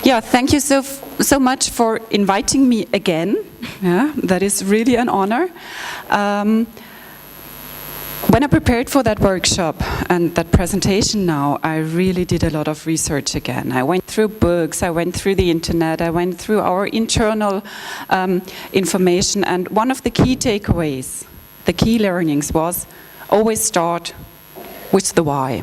Yeah, thank you so much for inviting me again. Yeah, that is really an honor. When I prepared for that workshop and that presentation now, I really did a lot of research again. I went through books, I went through the internet, I went through our internal information, and one of the key takeaways, the key learnings was always start with the why.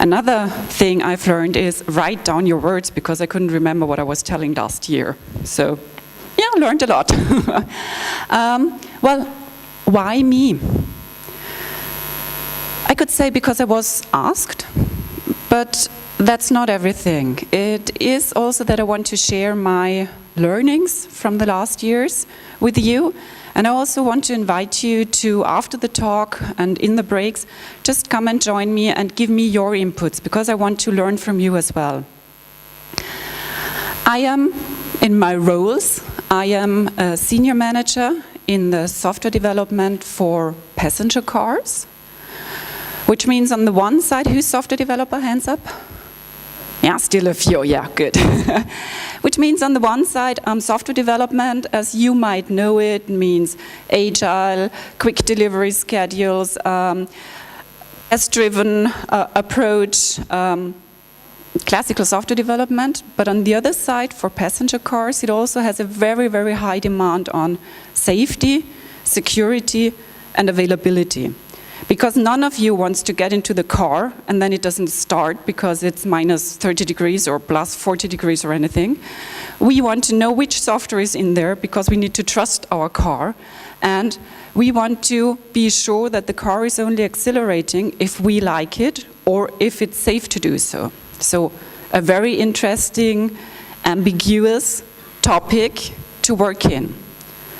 Another thing I've learned is write down your words, because I couldn't remember what I was telling last year. So, yeah, I learned a lot. Well, why me? I could say because I was asked, but that's not everything. It is also that I want to share my learnings from the last years with you. And I also want to invite you to, after the talk and in the breaks, just come and join me and give me your inputs, because I want to learn from you as well. I am, in my roles, I am a senior manager in the software development for passenger cars, which means on the one side, who's software developer, hands up? Yeah, still a few, yeah, good. Which means on the one side, software development, as you might know it, means agile, quick delivery schedules, S-driven approach, classical software development. But on the other side, for passenger cars, it also has a very, very high demand on safety, security, and availability. Because none of you wants to get into the car and then it doesn't start because it's minus 30 degrees or plus 40 degrees or anything. We want to know which software is in there because we need to trust our car, and we want to be sure that the car is only accelerating if we like it or if it's safe to do so. So a very interesting, ambiguous topic to work in.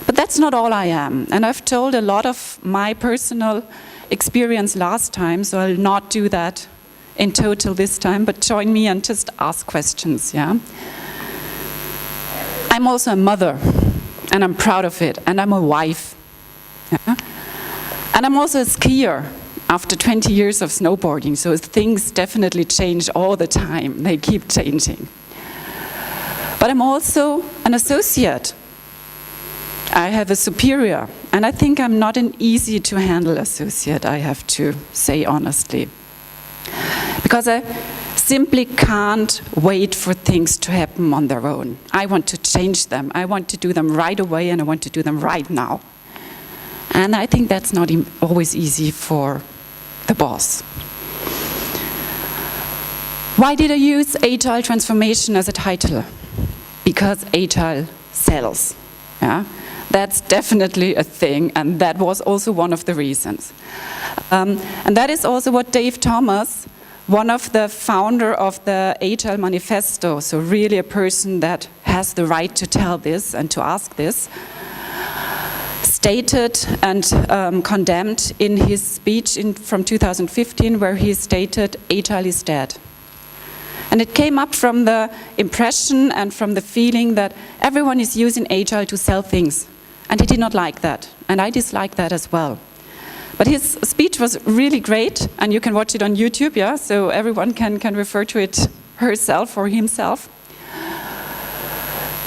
But that's not all I am, and I've told a lot of my personal experience last time, so I'll not do that in total this time, but join me and just ask questions, yeah? I'm also a mother, and I'm proud of it, and I'm a wife, yeah? And I'm also a skier after 20 years of snowboarding, so things definitely change all the time, they keep changing. But I'm also an associate. I have a superior, and I think I'm not an easy to handle associate, I have to say honestly. Because I simply can't wait for things to happen on their own. I want to change them, I want to do them right away, and I want to do them right now. And I think that's not always easy for the boss. Why did I use Agile transformation as a title? Because Agile sells, yeah? That's definitely a thing, and that was also one of the reasons. And that is also what Dave Thomas, one of the founder of the Agile Manifesto, so really a person that has the right to tell this and to ask this, stated and condemned in his speech from 2015, where he stated, Agile is dead. And it came up from the impression and from the feeling that everyone is using Agile to sell things. And he did not like that, and I dislike that as well. But his speech was really great, and you can watch it on YouTube, yeah? So everyone can refer to it herself or himself.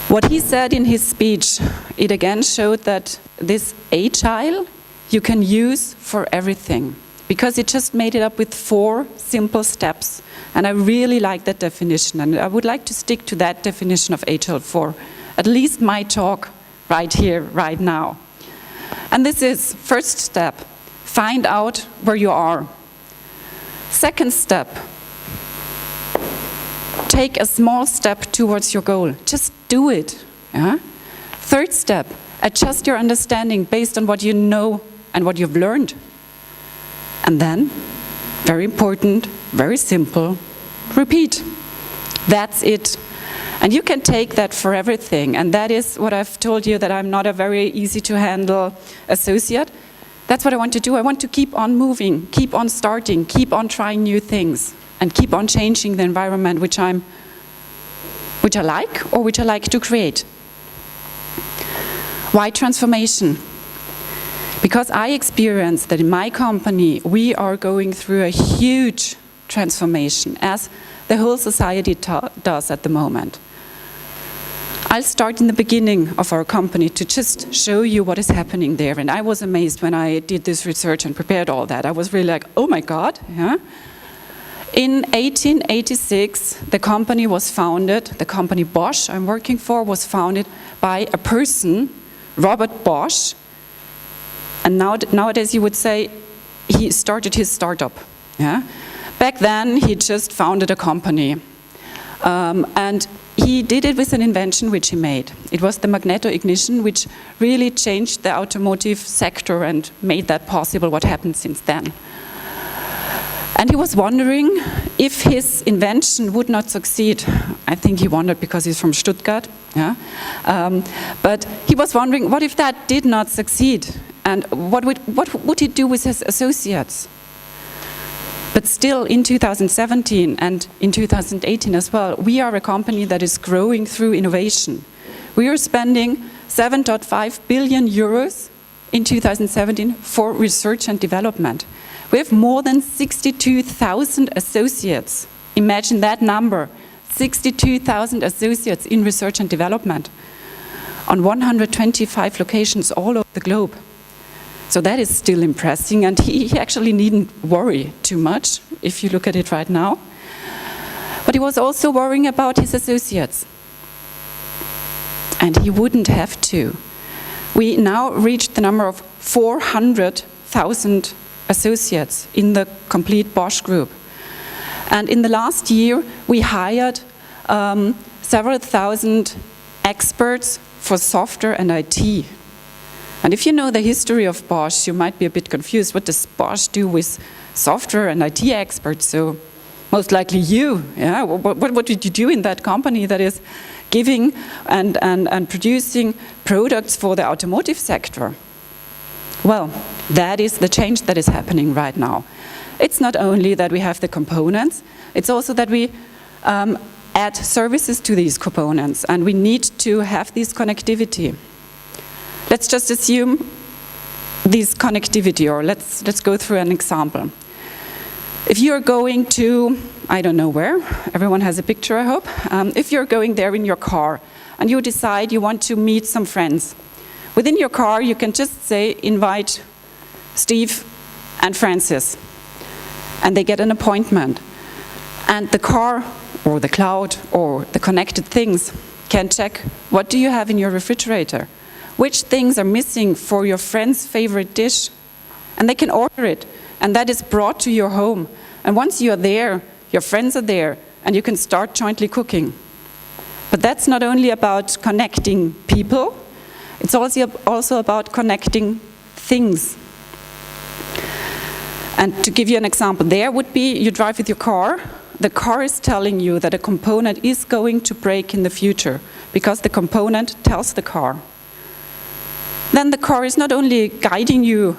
What he said in his speech, it again showed that this Agile you can use for everything, because it just made it up with 4 simple steps. And I really like that definition, and I would like to stick to that definition of Agile for at least my talk right here, right now. And this is first step, find out where you are. Second step, take a small step towards your goal. Just do it. Yeah? Third step, adjust your understanding based on what you know and what you've learned. And then, very important, very simple, repeat. That's it. And you can take that for everything, and that is what I've told you, that I'm not a very easy to handle associate. That's what I want to do. I want to keep on moving, keep on starting, keep on trying new things, and keep on changing the environment which I like or which I like to create. Why transformation? Because I experienced that in my company we are going through a huge transformation as the whole society does at the moment. I'll start in the beginning of our company to just show you what is happening there. And I was amazed when I did this research and prepared all that. I was really like, oh my God. Yeah? In 1886, the company was founded, the company Bosch I'm working for was founded by a person, Robert Bosch. And nowadays you would say he started his startup. Yeah? Back then he just founded a company. And he did it with an invention which he made. It was the magneto-ignition, which really changed the automotive sector and made that possible, what happened since then. And he was wondering if his invention would not succeed. I think he wondered because he's from Stuttgart. Yeah? But he was wondering, what if that did not succeed? And what would he do with his associates? But still, in 2017 and in 2018 as well, we are a company that is growing through innovation. We are spending 7.5 billion euros in 2017 for research and development. We have more than 62,000 associates. Imagine that number, 62,000 associates in research and development on 125 locations all over the globe. So that is still impressive, and he actually needn't worry too much if you look at it right now. But he was also worrying about his associates. And he wouldn't have to. We now reached the number of 400,000 associates in the complete Bosch group. And in the last year, we hired several thousand experts for software and IT. And if you know the history of Bosch, you might be a bit confused. What does Bosch do with software and IT experts? So most likely you. Yeah? What did you do in that company that is giving and producing products for the automotive sector? Well, that is the change that is happening right now. It's not only that we have the components, it's also that we add services to these components, and we need to have this connectivity. Let's just assume this connectivity, or let's go through an example. If you're going to, I don't know where, everyone has a picture, I hope. If you're going there in your car and you decide you want to meet some friends, within your car you can just say, invite Steve and Francis, and they get an appointment. And the car, or the cloud, or the connected things can check, what do you have in your refrigerator? Which things are missing for your friend's favorite dish? And they can order it, and that is brought to your home. And once you are there, your friends are there, and you can start jointly cooking. But that's not only about connecting people, it's also about connecting things. And to give you an example, there would be, you drive with your car, the car is telling you that a component is going to break in the future, because the component tells the car. Then the car is not only guiding you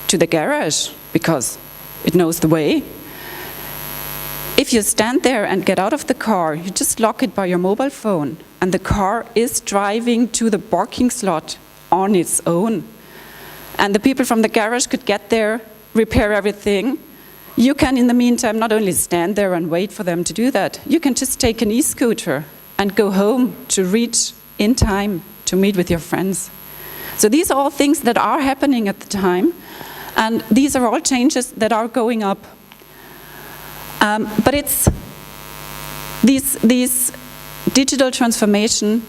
to the garage, because it knows the way. If you stand there and get out of the car, you just lock it by your mobile phone, and the car is driving to the parking slot on its own. And the people from the garage could get there, repair everything. You can, in the meantime, not only stand there and wait for them to do that, you can just take an e-scooter and go home to reach in time to meet with your friends. So these are all things that are happening at the time, and these are all changes that are going up. But it's this digital transformation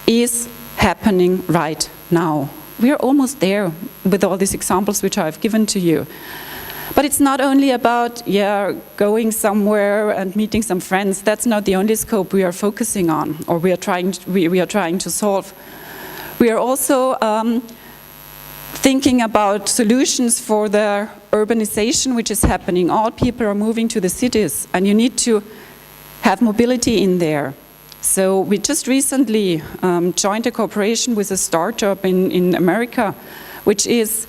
is happening right now. We are almost there with all these examples which I've given to you. But it's not only about going somewhere and meeting some friends. That's not the only scope we are focusing on, or we are trying to solve. We are also thinking about solutions for the urbanization which is happening. All people are moving to the cities, and you need to have mobility in there. So we just recently joined a cooperation with a startup in America, which is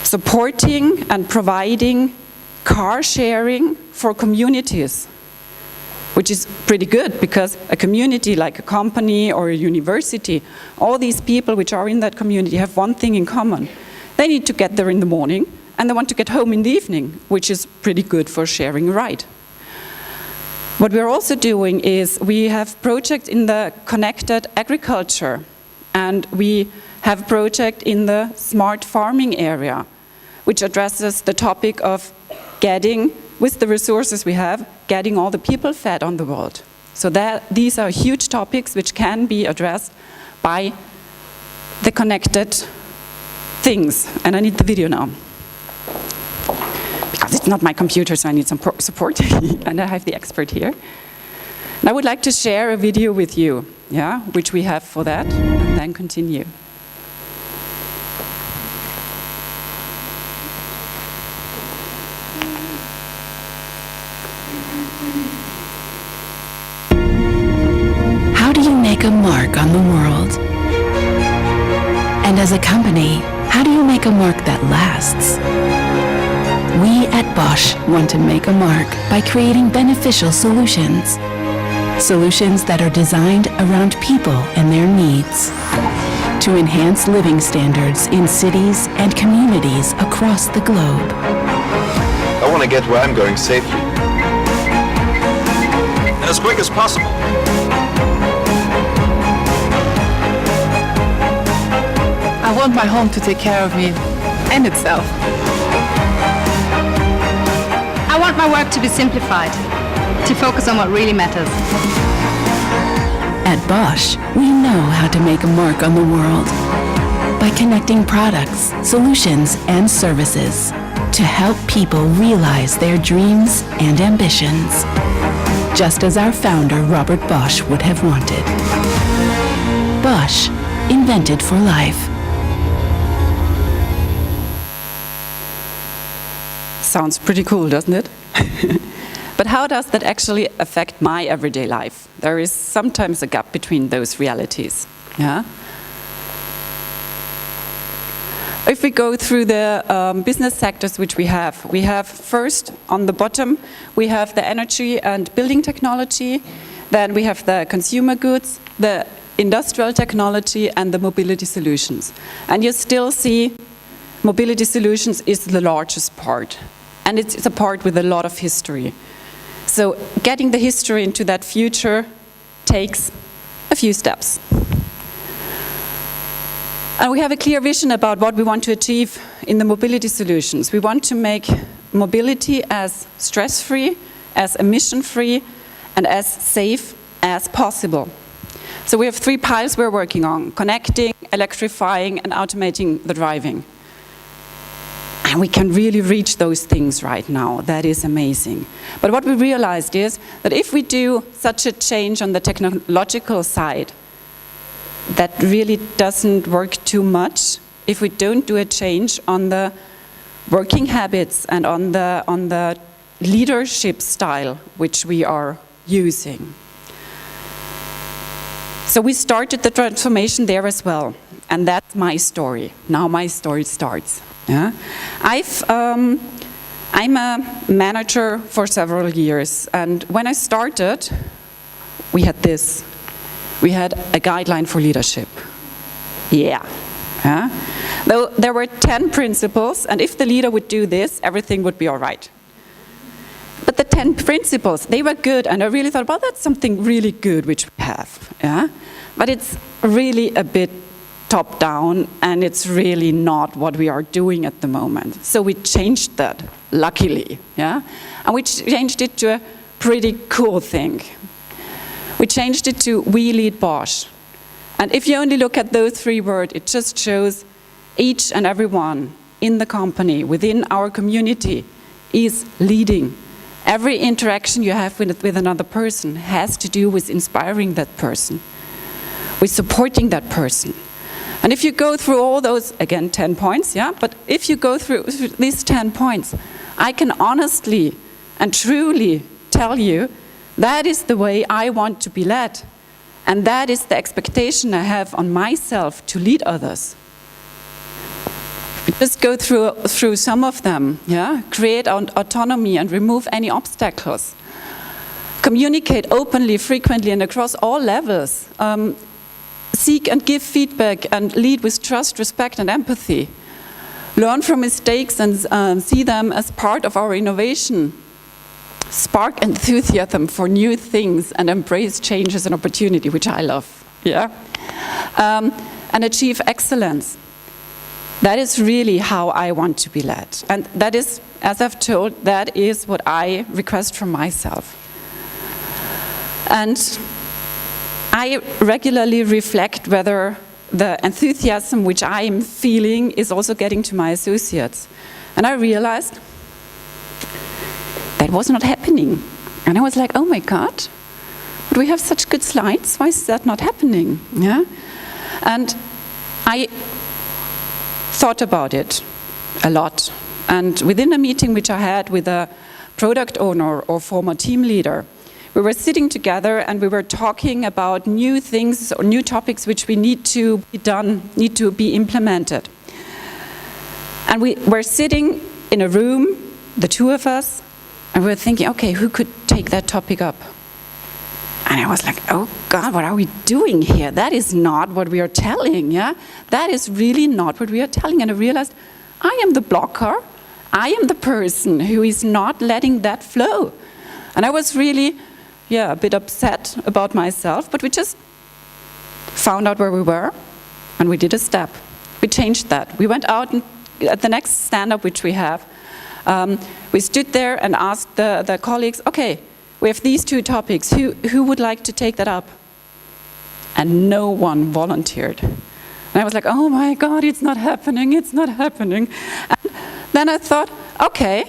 supporting and providing car sharing for communities, which is pretty good, because a community like a company or a university, all these people which are in that community have one thing in common. They need to get there in the morning, and they want to get home in the evening, which is pretty good for sharing a ride. What we're also doing is we have projects in the connected agriculture, and we have a project in the smart farming area, which addresses the topic of getting, with the resources we have, getting all the people fed on the world. So these are huge topics which can be addressed by the connected things. And I need the video now, because it's not my computer, so I need some support. And I have the expert here. And I would like to share a video with you, yeah, which we have for that, and then continue. How do you make a mark on the world? And as a company, how do you make a mark that lasts? We at Bosch want to make a mark by creating beneficial solutions. Solutions that are designed around people and their needs. To enhance living standards in cities and communities across the globe. I want to get where I'm going safely. And as quick as possible. I want my home to take care of me and itself. I want my work to be simplified, to focus on what really matters. At Bosch, we know how to make a mark on the world by connecting products, solutions, and services to help people realize their dreams and ambitions, just as our founder Robert Bosch would have wanted. Bosch, invented for life. Sounds pretty cool, doesn't it? But how does that actually affect my everyday life? There is sometimes a gap between those realities. Yeah? If we go through the business sectors which we have first on the bottom, we have the energy and building technology, then we have the consumer goods, the industrial technology, and the mobility solutions. And you still see mobility solutions is the largest part. And it's a part with a lot of history. So getting the history into that future takes a few steps. And we have a clear vision about what we want to achieve in the mobility solutions. We want to make mobility as stress-free, as emission-free, and as safe as possible. So we have 3 piles we're working on: connecting, electrifying, and automating the driving. And we can really reach those things right now. That is amazing. But what we realized is that if we do such a change on the technological side, that really doesn't work too much if we don't do a change on the working habits and on the leadership style which we are using. So we started the transformation there as well. And that's my story. Now my story starts. Yeah? I'm a manager for several years, and when I started, we had this. We had a guideline for leadership. Yeah. Though there were 10 principles, and if the leader would do this, everything would be all right. But the 10 principles, they were good, and I really thought, well, that's something really good which we have. Yeah? But it's really a bit top down, and it's really not what we are doing at the moment. So we changed that, luckily, yeah? And we changed it to a pretty cool thing. We changed it to "We lead Bosch." And if you only look at those 3 words, it just shows each and every one in the company, within our community, is leading. Every interaction you have with another person has to do with inspiring that person, with supporting that person. And if you go through all those, again, 10 points, yeah? But if you go through these 10 points, I can honestly and truly tell you that is the way I want to be led. And that is the expectation I have on myself to lead others. Just go through some of them, yeah? Create autonomy and remove any obstacles. Communicate openly, frequently, and across all levels. Seek and give feedback and lead with trust, respect, and empathy. Learn from mistakes and see them as part of our innovation. spark enthusiasm for new things and embrace change as an opportunity, which I love, yeah? And achieve excellence. That is really how I want to be led. And that is, as I've told, that is what I request from myself. And I regularly reflect whether the enthusiasm which I am feeling is also getting to my associates. And I realized that was not happening. And I was like, oh my God, but we have such good slides, why is that not happening? Yeah? And I thought about it a lot. And within a meeting which I had with a product owner or former team leader, we were sitting together and we were talking about new things or new topics which we need to be done, need to be implemented. And we were sitting in a room, the two of us, and we were thinking, okay, who could take that topic up? And I was like, oh God, what are we doing here? That is not what we are telling, yeah? That is really not what we are telling. And I realized, I am the blocker. I am the person who is not letting that flow. And I was really, a bit upset about myself, but we just found out where we were, and we did a step. We changed that. We went out and at the next stand-up which we have, we stood there and asked the colleagues, okay, we have these two topics, who would like to take that up? And no one volunteered. And I was like, oh my God, it's not happening, it's not happening. And then I thought, okay,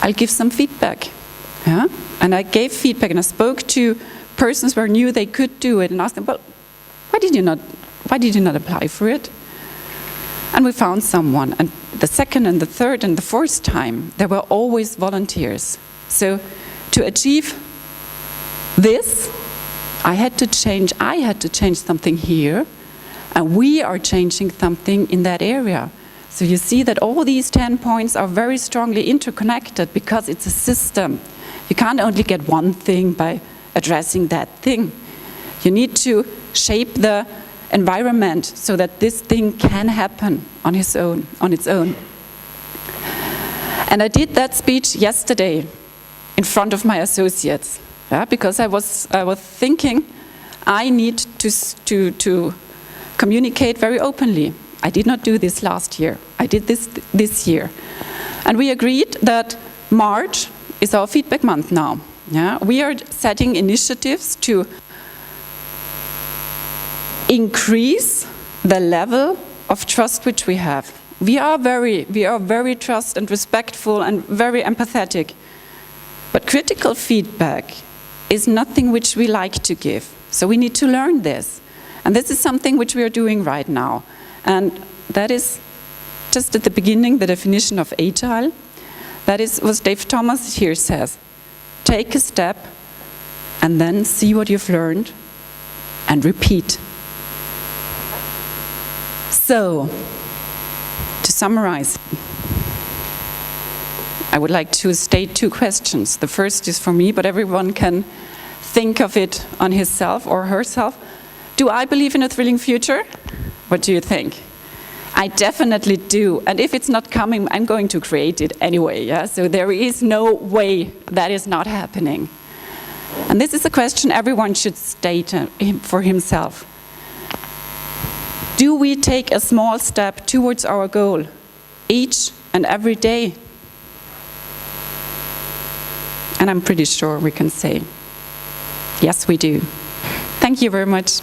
I'll give some feedback. Yeah? And I gave feedback and I spoke to persons who knew they could do it and asked them, well, why did you not apply for it? And we found someone. And the second and the third and the fourth time, there were always volunteers. So to achieve this, I had to change something here, and we are changing something in that area. So you see that all these 10 points are very strongly interconnected because it's a system. You can't only get one thing by addressing that thing. You need to shape the environment so that this thing can happen on its own. And I did that speech yesterday in front of my associates, because I was thinking I need to communicate very openly. I did not do this last year. I did this year. And we agreed that March is our feedback month now. Yeah? We are setting initiatives to increase the level of trust which we have. We are very trust and respectful and very empathetic. But critical feedback is nothing which we like to give. So we need to learn this. And this is something which we are doing right now. And that is just at the beginning, the definition of Agile. That is what Dave Thomas here says. Take a step and then see what you've learned and repeat. So, to summarize, I would like to state two questions. The first is for me, but everyone can think of it on himself or herself. Do I believe in a thrilling future? What do you think? I definitely do, and if it's not coming, I'm going to create it anyway, yeah? So there is no way that is not happening. And this is a question everyone should state for himself. Do we take a small step towards our goal each and every day? And I'm pretty sure we can say, yes, we do. Thank you very much.